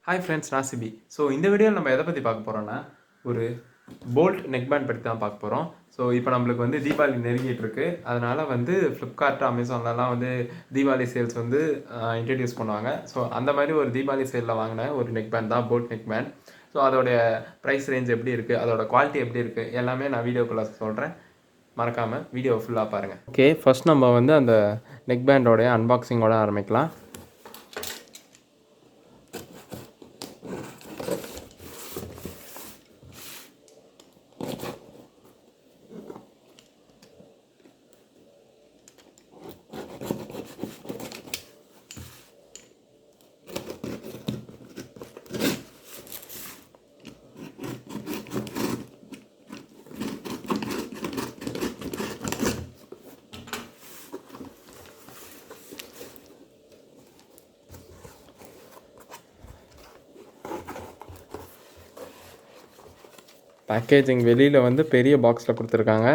Hi friends, நான் CP. So இந்த வீடியோவில் நம்ம எதை பற்றி பார்க்க போகிறோன்னா, ஒரு போல்ட் நெக்பேண்ட் பற்றி தான் பார்க்க போகிறோம். ஸோ இப்போ நம்மளுக்கு வந்து தீபாவளி நெருங்கிட்டு இருக்கு. அதனால் வந்து ஃப்ளிப்கார்ட், அமேசான்லலாம் வந்து தீபாவளி சேல்ஸ் வந்து இன்ட்ரடியூஸ் பண்ணுவாங்க. ஸோ அந்த மாதிரி ஒரு தீபாவளி சேலில் வாங்கின ஒரு நெக்பேண்ட் தான் போல்ட் நெக்பேண்ட். ஸோ அதோடைய ப்ரைஸ் ரேஞ்ச் எப்படி இருக்குது, அதோட குவாலிட்டி எப்படி இருக்குது, எல்லாமே நான் வீடியோக்குள்ளே சொல்கிறேன். மறக்காமல் வீடியோ ஃபுல்லாக பாருங்கள். ஓகே, ஃபர்ஸ்ட் நம்ம வந்து அந்த நெக்பேண்டோடைய அன்பாக்சிங்கோட ஆரம்பிக்கலாம். பேக்கேஜிங் வெளியில் வந்து பெரிய பாக்ஸில் கொடுத்துருக்காங்க.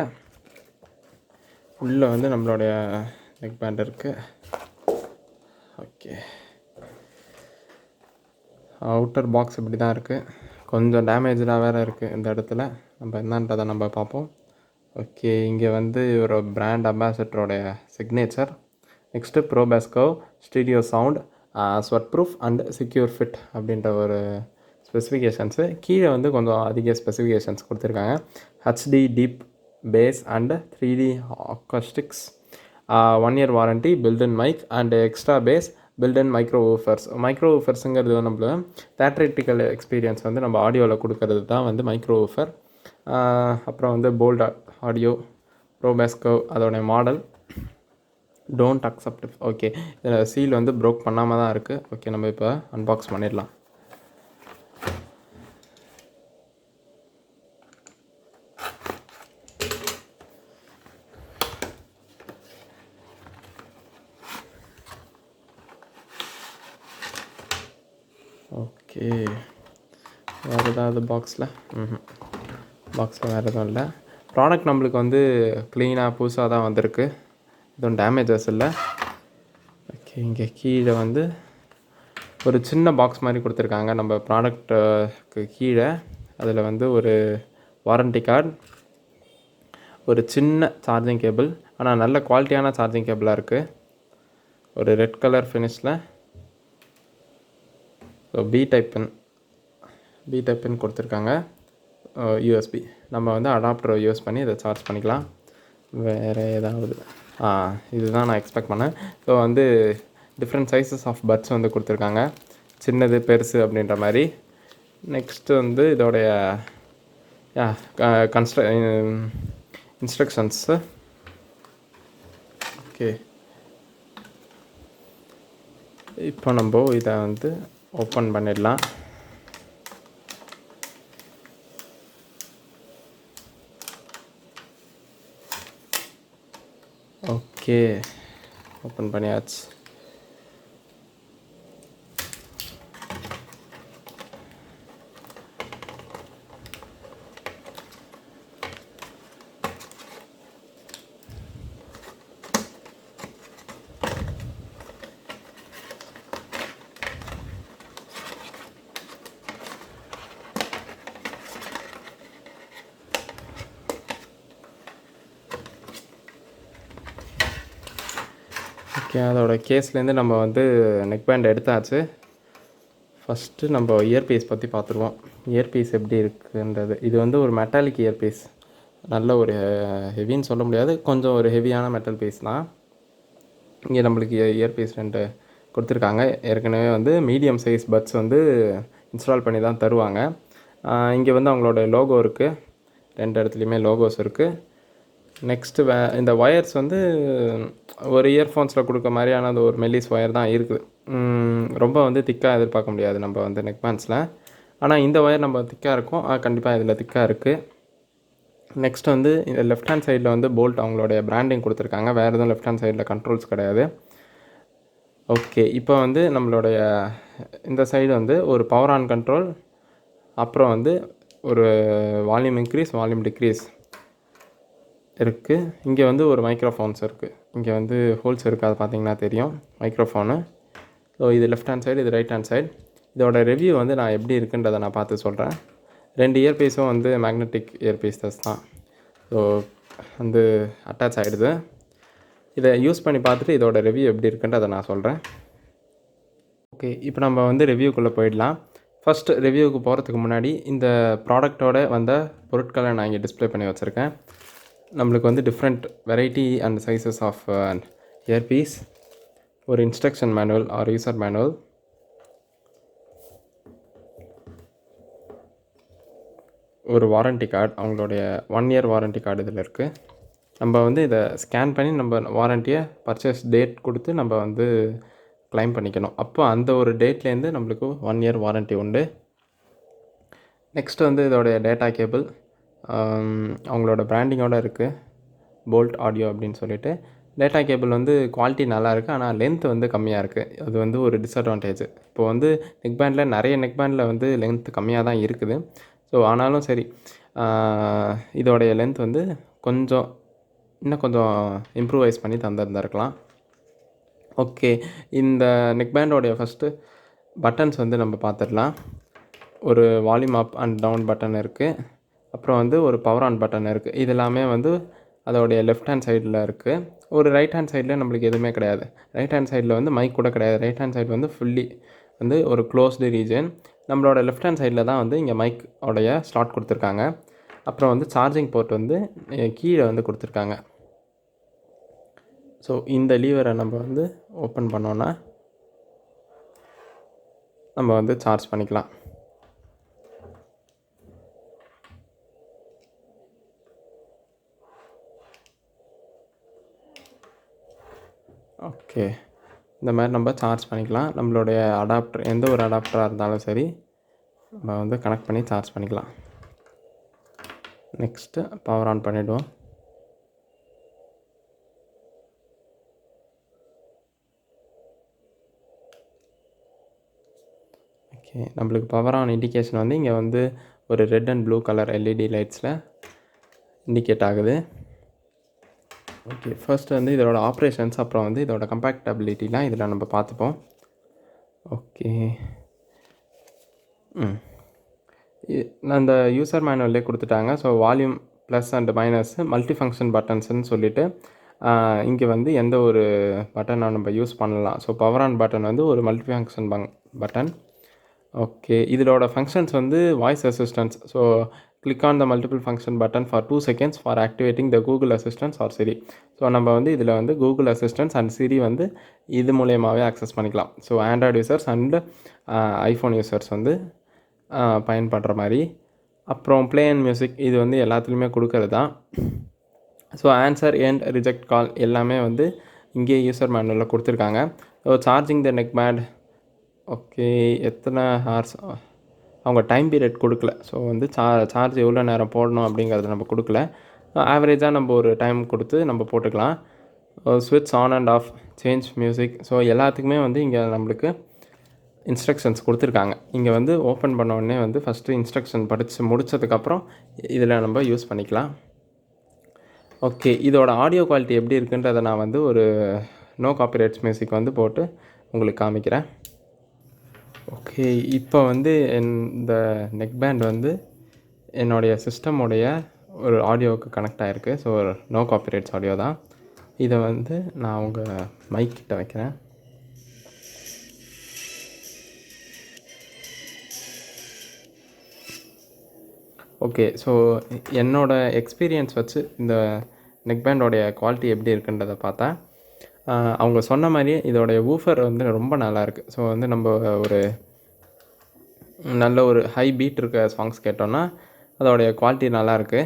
உள்ளே வந்து நம்மளுடைய நெக் பேண்ட் இருக்குது. ஓகே, அவுட்டர் பாக்ஸ் இப்படி தான் இருக்குது. கொஞ்சம் டேமேஜாக வேறு இருக்குது இந்த இடத்துல. நம்ம என்னன்றதை நம்ம பார்ப்போம். ஓகே, இங்கே வந்து ஒரு பிராண்ட் அம்பாசிடரோடைய signature. Next ProBass curve, stereo sound, sweat proof and secure fit அப்படின்ற ஒரு ஸ்பெசிஃபிகேஷன்ஸு. கீழே வந்து கொஞ்சம் அதிக ஸ்பெசிஃபிகேஷன்ஸ் கொடுத்துருக்காங்க. HD deep bass and 3D acoustics, 1 year warranty, built in mic and extra bass, built in micro woofers. Micro ஊஃபர்ஸுங்கிறது நம்மள தேட்ரிட்டிக்கல் எக்ஸ்பீரியன்ஸ் வந்து நம்ம ஆடியோவில் கொடுக்கறது தான் வந்து மைக்ரோ ஊஃபர். அப்புறம் வந்து போல்ட் ஆடியோ, ProBass கர்வ், அதோடைய மாடல், டோன்ட் அக்செப்ட். ஓகே, இதில் சீல் வந்து ப்ரோக் பண்ணாமல் தான் இருக்குது. ஓகே, நம்ம இப்போ அன்பாக்ஸ் பண்ணிடலாம். ஓகே, வேறு ஏதாவது பாக்ஸில் வேறு எதுவும் இல்லை. ப்ராடக்ட் நம்மளுக்கு வந்து க்ளீனாக புதுசாக தான் வந்திருக்கு. எதுவும் டேமேஜஸ் இல்லை. ஓகே, இங்கே கீழே வந்து ஒரு சின்ன பாக்ஸ் மாதிரி கொடுத்துருக்காங்க நம்ம ப்ராடக்ட்டுக்கு கீழே. அதில் வந்து ஒரு வாரண்ட்டி கார்டு, ஒரு சின்ன சார்ஜிங் கேபிள், ஆனால் நல்ல குவாலிட்டியான சார்ஜிங் கேபிளாக இருக்குது. ஒரு ரெட் கலர் ஃபினிஷில். ஸோ பி டைப் பின் கொடுத்துருக்காங்க. USB நம்ம வந்து அடாப்டரை யூஸ் பண்ணி இதை சார்ஜ் பண்ணிக்கலாம். வேறு ஏதாவது இதுதான் நான் எக்ஸ்பெக்ட் பண்ணேன். ஸோ வந்து டிஃப்ரெண்ட் சைஸஸ் ஆஃப் பட்ஸ் வந்து கொடுத்துருக்காங்க, சின்னது பெருசு அப்படின்ற மாதிரி. நெக்ஸ்ட்டு வந்து இதோடைய இன்ஸ்ட்ரக்ஷன்ஸு. ஓகே, இப்போ நம்ம இதை வந்து ஓப்பன் பண்ணிடலாம். ஓகே, ஓப்பன் பண்ணியாச்சு. ஓகே, அதோட கேஸ்லேருந்து நம்ம வந்து நெக் பேண்ட் எடுத்தாச்சு. ஃபஸ்ட்டு நம்ம இயர்பீஸ் பற்றி பார்த்துருவோம். இயர்பீஸ் எப்படி இருக்குன்றது. இது வந்து ஒரு மெட்டாலிக் இயர்பீஸ். நல்ல ஒரு ஹெவின்னு சொல்ல முடியாது, கொஞ்சம் ஒரு ஹெவியான மெட்டல் பீஸ் தான். இங்கே நம்மளுக்கு இயர்பீஸ் 2 கொடுத்துருக்காங்க. ஏற்கனவே வந்து மீடியம் சைஸ் பட்ஸ் வந்து இன்ஸ்டால் பண்ணி தான் தருவாங்க. இங்கே வந்து அவங்களோட லோகோ இருக்குது. 2 இடத்துலையுமே லோகோஸ் இருக்குது. நெக்ஸ்ட்டு இந்த ஒயர்ஸ் வந்து ஒரு இயர்ஃபோன்ஸில் கொடுக்க மாதிரியான அந்த ஒரு மெல்லிஸ் ஒயர் தான் இருக்குது. ரொம்ப வந்து திக்காக எதிர்பார்க்க முடியாது நம்ம வந்து நெக்பேண்ட்ஸில். ஆனால் இந்த ஒயர் நம்ம திக்காக இருக்கும். கண்டிப்பாக இதில் திக்காக இருக்குது. நெக்ஸ்ட் வந்து இந்த லெஃப்ட் ஹேண்ட் சைடில் வந்து போல்ட் அவங்களுடைய பிராண்டிங் கொடுத்துருக்காங்க. வேறு எதுவும் லெஃப்ட் ஹேண்ட் சைடில் கண்ட்ரோல்ஸ் கிடையாது. ஓகே, இப்போ வந்து நம்மளுடைய இந்த சைடு வந்து ஒரு பவர் ஆன் கண்ட்ரோல், அப்புறம் வந்து ஒரு வால்யூம் இன்க்ரீஸ், வால்யூம் டிக்ரீஸ் இருக்குது. இங்கே வந்து ஒரு மைக்ரோஃபோன்ஸ் இருக்குது. இங்கே வந்து ஹோல்ஸ் இருக்குது, அது பார்த்திங்கன்னா தெரியும் மைக்ரோஃபோனு. ஸோ இது லெஃப்ட் ஹேண்ட் சைடு, இது ரைட் ஹேண்ட் சைடு. இதோட ரிவ்யூ வந்து நான் எப்படி இருக்குன்றதை நான் பார்த்து சொல்கிறேன். 2 இயர்பீஸும் வந்து மேக்னெட்டிக் இயர்பீஸஸ் தான். ஸோ வந்து அட்டாச் ஆகிடுது. இதை யூஸ் பண்ணி பார்த்துட்டு இதோட ரிவ்யூ எப்படி இருக்குன்றதை நான் சொல்கிறேன். ஓகே, இப்போ நம்ம வந்து ரிவ்யூக்குள்ளே போயிடலாம். ஃபஸ்ட்டு ரிவ்யூவுக்கு போகிறதுக்கு முன்னாடி இந்த ப்ராடக்டோட வந்த பொருட்களை நான் இங்கே டிஸ்ப்ளே பண்ணி வச்சுருக்கேன். நம்மளுக்கு வந்து different variety and sizes of earpiece, ஒரு instruction manual or user manual, ஒரு வாரண்ட்டி கார்டு, அவங்களுடைய 1 இயர் வாரண்ட்டி கார்டு இதில் இருக்குது. நம்ம வந்து இதை ஸ்கேன் பண்ணி நம்ம வாரண்ட்டியை பர்ச்சேஸ் டேட் கொடுத்து நம்ம வந்து க்ளைம் பண்ணிக்கணும். அப்போ அந்த ஒரு டேட்லேருந்து நம்மளுக்கு 1 இயர் வாரண்ட்டி உண்டு. நெக்ஸ்ட்டு வந்து இதோடைய டேட்டா கேபிள் அவங்களோட பிராண்டிங்கோடு இருக்குது, போல்ட் ஆடியோ அப்படின்னு சொல்லிட்டு. டேட்டா கேபிள் வந்து குவாலிட்டி நல்லாயிருக்கு, ஆனால் லென்த் வந்து கம்மியாக இருக்குது. அது வந்து ஒரு டிஸ்அட்வான்டேஜ். இப்போது வந்து நெக்பேண்டில் நிறைய நெக்பேண்டில் வந்து லென்த் கம்மியாக தான் இருக்குது. ஸோ ஆனாலும் சரி, இதோடைய லென்த் வந்து இன்னும் கொஞ்சம் இம்ப்ரூவைஸ் பண்ணி தந்திருந்துருக்கலாம். ஓகே, இந்த நெக்பேண்டோடைய ஃபஸ்ட்டு பட்டன்ஸ் வந்து நம்ம பார்த்துடலாம். ஒரு volume up and down button இருக்குது. அப்புறம் வந்து ஒரு பவர் ஆன் பட்டன் இருக்குது. இது எல்லாமே வந்து அதோடைய லெஃப்ட் ஹேண்ட் சைடில் இருக்குது. ஒரு ரைட் ஹேண்ட் சைடில் நம்மளுக்கு எதுவுமே கிடையாது. ரைட் ஹேண்ட் சைடில் வந்து மைக் கூட கிடையாது. ரைட் ஹேண்ட் சைடு வந்து ஃபுல்லி வந்து ஒரு க்ளோஸ்டு ரீஜன். நம்மளோட லெஃப்ட் ஹேண்ட் சைடில் தான் வந்து இங்கே மைக் உடைய ஸ்லாட் கொடுத்துருக்காங்க. அப்புறம் வந்து சார்ஜிங் போர்ட் வந்து கீழே வந்து கொடுத்துருக்காங்க. ஸோ இந்த லீவரை நம்ம வந்து ஓப்பன் பண்ணோன்னா நம்ம வந்து சார்ஜ் பண்ணிக்கலாம். ஓகே, இந்த மாதிரி நம்ம சார்ஜ் பண்ணிக்கலாம். நம்மளுடைய அடாப்டர், எந்த ஒரு அடாப்டராக இருந்தாலும் சரி, நம்ம வந்து கனெக்ட் பண்ணி சார்ஜ் பண்ணிக்கலாம். நெக்ஸ்ட்டு பவர் ஆன் பண்ணிவிடுவோம். ஓகே, நம்மளுக்கு பவர் ஆன் இண்டிகேஷன் வந்து இங்கே வந்து ஒரு red and blue colour LED லைட்ஸில் இண்டிகேட் ஆகுது. ஓகே, ஃபர்ஸ்ட் வந்து இதோட ஆப்ரேஷன்ஸ், அப்புறம் வந்து இதோட கம்பேக்டபிலிட்டிலாம் இதில் நம்ம பார்த்துப்போம். ஓகே, அந்த யூசர் மேனுவல்லே கொடுத்துட்டாங்க. So volume plus and minus multi function பட்டன்ஸ்ன்னு சொல்லிவிட்டு இங்கே வந்து எந்த ஒரு பட்டனை நம்ம யூஸ் பண்ணலாம். ஸோ பவர் ஆன் பட்டன் வந்து ஒரு மல்டி ஃபங்க்ஷன் பட்டன். ஓகே, இதோட ஃபங்க்ஷன்ஸ் வந்து voice assistance. So click on the multiple function button for 2 seconds for activating the Google assistance or Siri. So நம்ம வந்து இதில் வந்து கூகுள் அசிஸ்டன்ஸ் அண்ட் சிரி வந்து இது மூலயமாவே ஆக்சஸ் பண்ணிக்கலாம். So Android users and iPhone users வந்து பயன்படுற மாதிரி. அப்புறம் ப்ளே அண்ட் மியூசிக், இது வந்து எல்லாத்துலேயுமே கொடுக்கறது தான். ஸோ ஆன்சர் அண்ட் ரிஜெக்ட் கால் எல்லாமே வந்து இங்கே யூசர் மேனுவலில் கொடுத்துருக்காங்க. ஸோ சார்ஜிங் த நெக்பேண்ட், ஓகே, எத்தனை ஹார்ஸ் அவங்க டைம் பீரியட் கொடுக்கல. ஸோ வந்து சார்ஜ் எவ்வளோ நேரம் போடணும் அப்படிங்கிறது நம்ம கொடுக்கல. ஆவரேஜாக நம்ம ஒரு டைம் கொடுத்து நம்ம போட்டுக்கலாம். ஸ்விட்ச் on and half, change music, so எல்லாத்துக்குமே வந்து இங்கே நம்மளுக்கு இன்ஸ்ட்ரக்ஷன்ஸ் கொடுத்துருக்காங்க. இங்கே வந்து ஓப்பன் பண்ண உடனே வந்து ஃபஸ்ட்டு இன்ஸ்ட்ரக்ஷன் படித்து முடித்ததுக்கப்புறம் இதில் நம்ம யூஸ் பண்ணிக்கலாம். ஓகே, இதோட ஆடியோ குவாலிட்டி எப்படி இருக்குன்றதை நான் வந்து ஒரு நோ காப்பிரைட்ஸ் மியூசிக் வந்து போட்டு உங்களுக்கு காமிக்கிறேன். ஓகே, இப்போ வந்து இந்த நெக்பேண்ட் வந்து என்னுடைய சிஸ்டமுடைய ஒரு ஆடியோவுக்கு கனெக்ட் ஆகிருக்கு. ஸோ நோ காப்பிரைட்ஸ் ஆடியோ தான். இதை வந்து நான் உங்கள் மைக் கிட்ட வைக்கிறேன். ஓகே, ஸோ என்னோடய எக்ஸ்பீரியன்ஸ் வச்சு இந்த நெக்பேண்டோடைய குவாலிட்டி எப்படி இருக்குன்றதை பார்த்தேன். அவங்க சொன்ன மாதிரியே இதோடைய ஊஃபர் வந்து ரொம்ப நல்லாயிருக்கு. ஸோ வந்து நம்ம ஒரு நல்ல ஒரு ஹை பீட் இருக்க சாங்ஸ் கேட்டோன்னா அதோடைய குவாலிட்டி நல்லாயிருக்கு.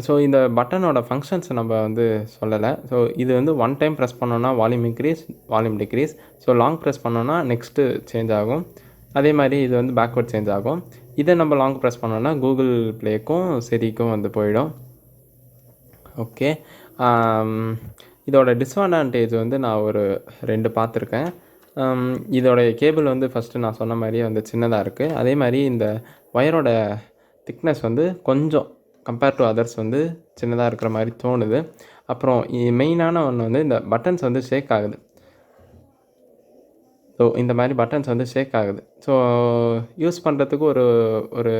ஸோ இந்த பட்டனோட ஃபங்க்ஷன்ஸ் நம்ம வந்து சொல்லலை. ஸோ இது வந்து ஒன் டைம் ப்ரெஸ் பண்ணோன்னா volume increase, volume degrees. So long press பண்ணோன்னா நெக்ஸ்ட்டு சேஞ்ச் ஆகும். அதே மாதிரி இது வந்து பேக்வர்ட் சேஞ்ச் ஆகும். இதை நம்ம லாங் ப்ரெஸ் பண்ணோன்னா கூகுள் ப்ளேக்கும் சிரிக்கும் வந்து போயிடும். ஓகே, இதோட டிஸ்அட்வான்டேஜ் வந்து நான் ஒரு 2 பார்த்துருக்கேன். இதோடைய கேபிள் வந்து ஃபஸ்ட்டு நான் சொன்ன மாதிரியே வந்து சின்னதாக இருக்குது. அதே மாதிரி இந்த ஒயரோட திக்னஸ் வந்து கொஞ்சம் கம்பேர் டு அதர்ஸ் வந்து சின்னதாக இருக்கிற மாதிரி தோணுது. அப்புறம் மெயினான ஒன்று வந்து இந்த பட்டன்ஸ் வந்து ஷேக் ஆகுது. ஸோ இந்த மாதிரி பட்டன்ஸ் வந்து ஷேக் ஆகுது. ஸோ யூஸ் பண்ணுறதுக்கு ஒரு ஒரு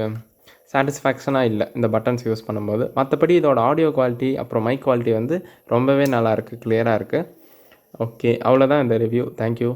சாட்டிஸ்ஃபேக்ஷனாக இல்லை இந்த பட்டன்ஸ் யூஸ் பண்ணும்போது. மற்றபடி இதோட ஆடியோ குவாலிட்டி அப்புறம் மைக் குவாலிட்டி வந்து ரொம்பவே நல்லாயிருக்கு, கிளியராக இருக்குது. ஓகே, அவ்வளோதான் இந்த ரிவ்யூ. தேங்க்யூ.